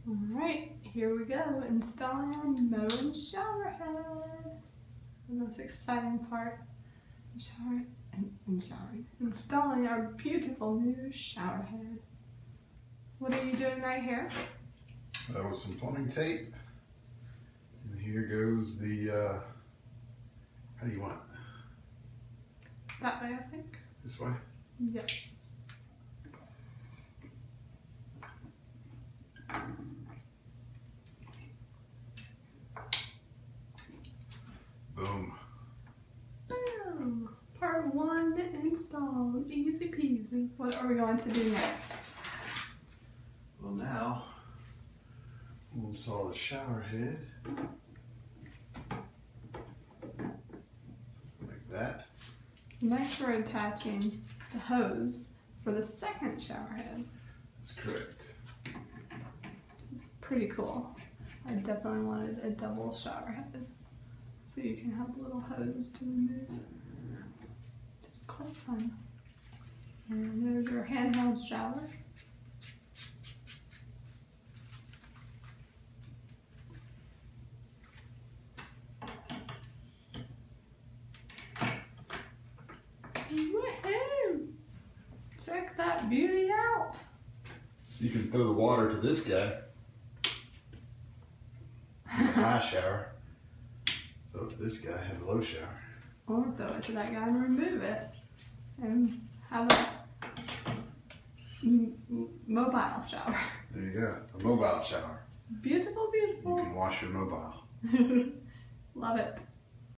Alright, here we go. Installing our Moen shower head. The most exciting part. Installing our beautiful new shower head. What are you doing right here? That was some plumbing tape. And here goes the, how do you want it? That way, I think. This way? Yes. Boom. Boom. Part 1 installed. Easy peasy. What are we going to do next? Well, now we'll install the shower head. Like that. So next we're attaching the hose for the second shower head. That's correct. Which is pretty cool. I definitely wanted a double shower head. So you can have a little hose to remove. Just quite fun. And there's your handheld shower. Woohoo! Check that beauty out. So you can throw the water to this guy. The high shower. Throw it to this guy, have a low shower. Or throw it to that guy and remove it. And have a mobile shower. There you go, a mobile shower. Beautiful, beautiful. You can wash your mobile. Love it.